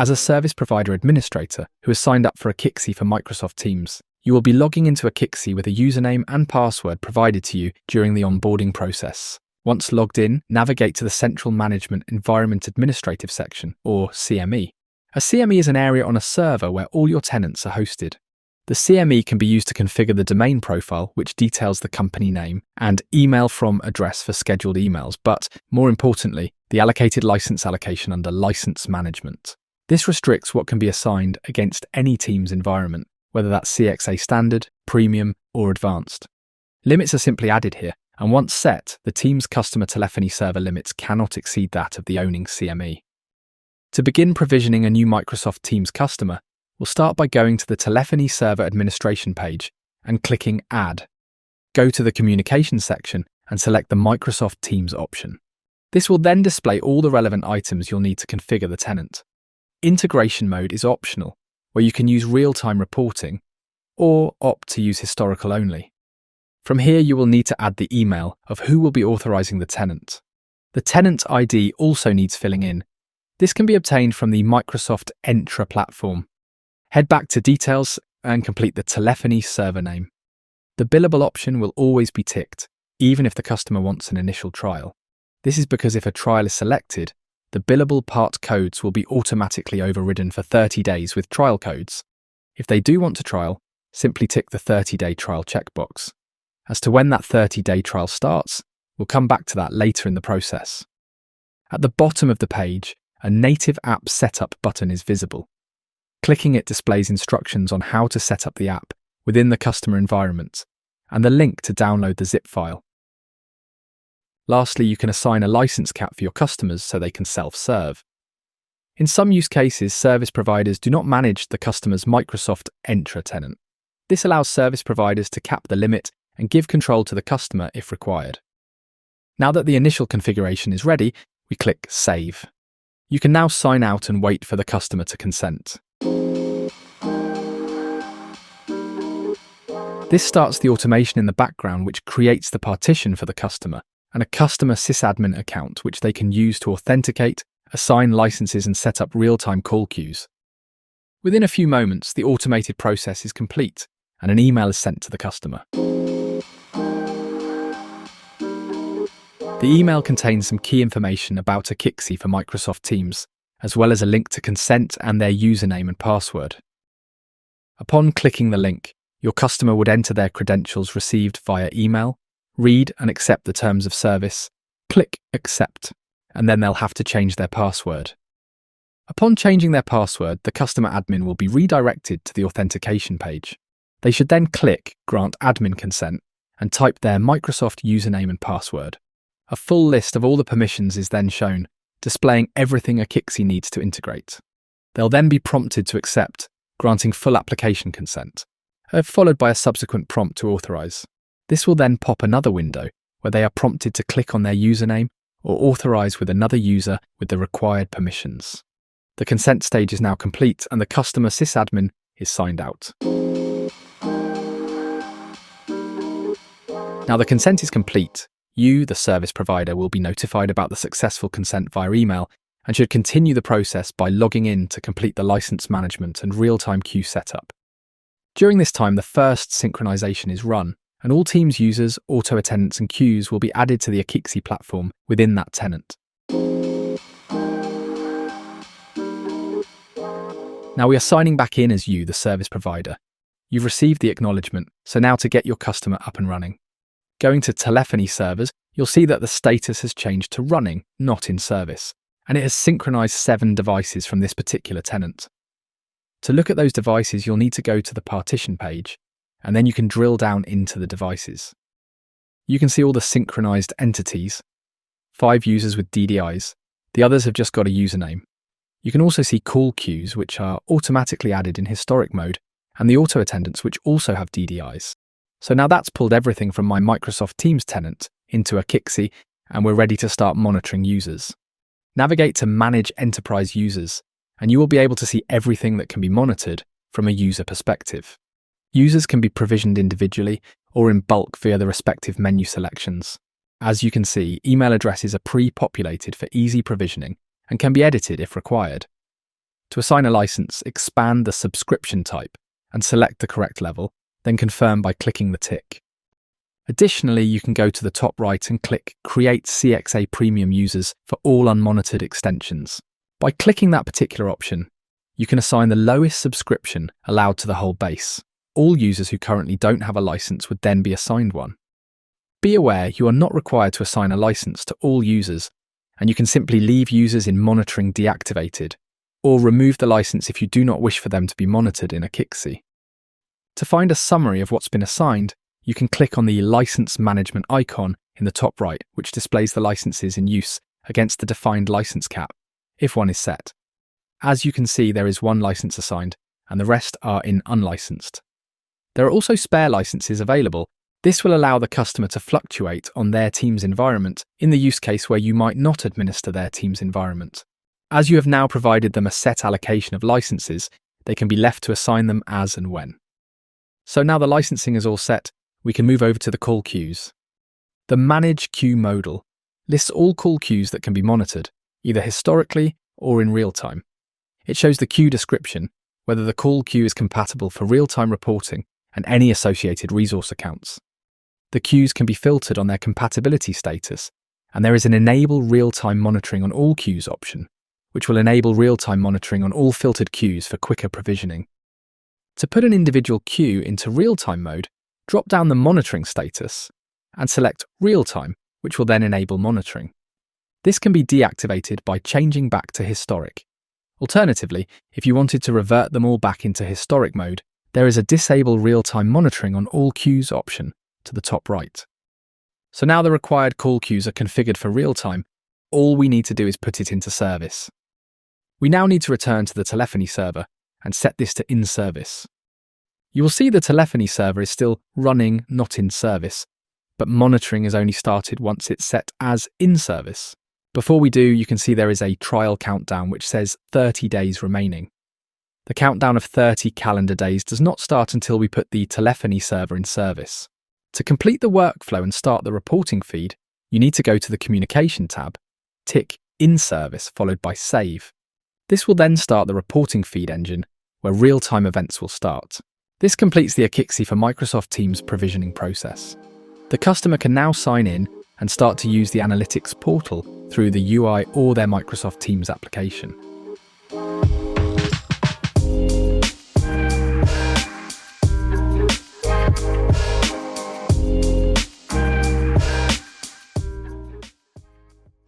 As a service provider administrator who has signed up for Akixi for Microsoft Teams, you will be logging into Akixi with a username and password provided to you during the onboarding process. Once logged in, navigate to the Central Management Environment Administrative section, or CME. A CME is an area on a server where all your tenants are hosted. The CME can be used to configure the domain profile, which details the company name, and email from address for scheduled emails, but, more importantly, the allocated license allocation under License Management. This restricts what can be assigned against any Teams environment, whether that's CXA Standard, Premium, or Advanced. Limits are simply added here, and once set, the Teams customer telephony server limits cannot exceed that of the owning CME. To begin provisioning a new Microsoft Teams customer, we'll start by going to the Telephony Server Administration page and clicking Add. Go to the Communications section and select the Microsoft Teams option. This will then display all the relevant items you'll need to configure the tenant. Integration mode is optional, where you can use real-time reporting, or opt to use historical only. From here, you will need to add the email of who will be authorizing the tenant. The tenant ID also needs filling in. This can be obtained from the Microsoft Entra platform. Head back to Details and complete the telephony server name. The billable option will always be ticked, even if the customer wants an initial trial. This is because if a trial is selected, the billable part codes will be automatically overridden for 30 days with trial codes. If they do want to trial, simply tick the 30-day trial checkbox. As to when that 30-day trial starts, we'll come back to that later in the process. At the bottom of the page, a Native App Setup button is visible. Clicking it displays instructions on how to set up the app within the customer environment and the link to download the zip file. Lastly, you can assign a license cap for your customers so they can self-serve. In some use cases, service providers do not manage the customer's Microsoft Entra tenant. This allows service providers to cap the limit and give control to the customer if required. Now that the initial configuration is ready, we click Save. You can now sign out and wait for the customer to consent. This starts the automation in the background which creates the partition for the customer and a customer sysadmin account which they can use to authenticate, assign licenses and set up real-time call queues. Within a few moments, the automated process is complete and an email is sent to the customer. The email contains some key information about Akixi for Microsoft Teams, as well as a link to consent and their username and password. Upon clicking the link, your customer would enter their credentials received via email, read and accept the terms of service, click Accept, and then they'll have to change their password. Upon changing their password, the customer admin will be redirected to the authentication page. They should then click Grant Admin Consent and type their Microsoft username and password. A full list of all the permissions is then shown, displaying everything Akixi needs to integrate. They'll then be prompted to accept, granting full application consent, followed by a subsequent prompt to authorize. This will then pop another window where they are prompted to click on their username or authorize with another user with the required permissions. The consent stage is now complete and the customer sysadmin is signed out. Now the consent is complete. You, the service provider, will be notified about the successful consent via email and should continue the process by logging in to complete the license management and real-time queue setup. During this time, the first synchronization is run, and all Teams users, auto attendants and queues will be added to the Akixi platform within that tenant. Now we are signing back in as you, the service provider. You've received the acknowledgement, so now to get your customer up and running. Going to telephony servers, you'll see that the status has changed to running, not in service, and it has synchronized 7 devices from this particular tenant. To look at those devices, you'll need to go to the partition page, and then you can drill down into the devices. You can see all the synchronized entities, 5 users with DDIs, the others have just got a username. You can also see call queues, which are automatically added in historic mode, and the auto attendants, which also have DDIs. So now that's pulled everything from my Microsoft Teams tenant into Akixi, and we're ready to start monitoring users. Navigate to Manage Enterprise Users, and you will be able to see everything that can be monitored from a user perspective. Users can be provisioned individually or in bulk via the respective menu selections. As you can see, email addresses are pre-populated for easy provisioning and can be edited if required. To assign a license, expand the subscription type and select the correct level, then confirm by clicking the tick. Additionally, you can go to the top right and click Create CXA Premium Users for all unmonitored extensions. By clicking that particular option, you can assign the lowest subscription allowed to the whole base. All users who currently don't have a license would then be assigned one. Be aware you are not required to assign a license to all users, and you can simply leave users in monitoring deactivated, or remove the license if you do not wish for them to be monitored in Akixi. To find a summary of what's been assigned, you can click on the License Management icon in the top right, which displays the licenses in use against the defined license cap, if one is set. As you can see, there is one license assigned, and the rest are in unlicensed. There are also spare licenses available. This will allow the customer to fluctuate on their team's environment in the use case where you might not administer their team's environment. As you have now provided them a set allocation of licenses, they can be left to assign them as and when. So now the licensing is all set, we can move over to the call queues. The Manage Queue modal lists all call queues that can be monitored, either historically or in real time. It shows the queue description, whether the call queue is compatible for real-time reporting, and any associated resource accounts. The queues can be filtered on their compatibility status, and there is an Enable Real-Time Monitoring on All Queues option, which will enable real-time monitoring on all filtered queues for quicker provisioning. To put an individual queue into real-time mode, drop down the monitoring status and select Real-Time, which will then enable monitoring. This can be deactivated by changing back to historic. Alternatively, if you wanted to revert them all back into historic mode, there is a Disable Real-Time Monitoring on All Queues option to the top right. So now the required call queues are configured for real-time, all we need to do is put it into service. We now need to return to the telephony server and set this to in service. You will see the telephony server is still running, not in service, but monitoring is only started once it's set as in service. Before we do, you can see there is a trial countdown which says 30 days remaining. The countdown of 30 calendar days does not start until we put the telephony server in service. To complete the workflow and start the reporting feed, you need to go to the Communication tab, tick In Service followed by Save. This will then start the reporting feed engine, where real-time events will start. This completes the Akixi for Microsoft Teams provisioning process. The customer can now sign in and start to use the analytics portal through the UI or their Microsoft Teams application.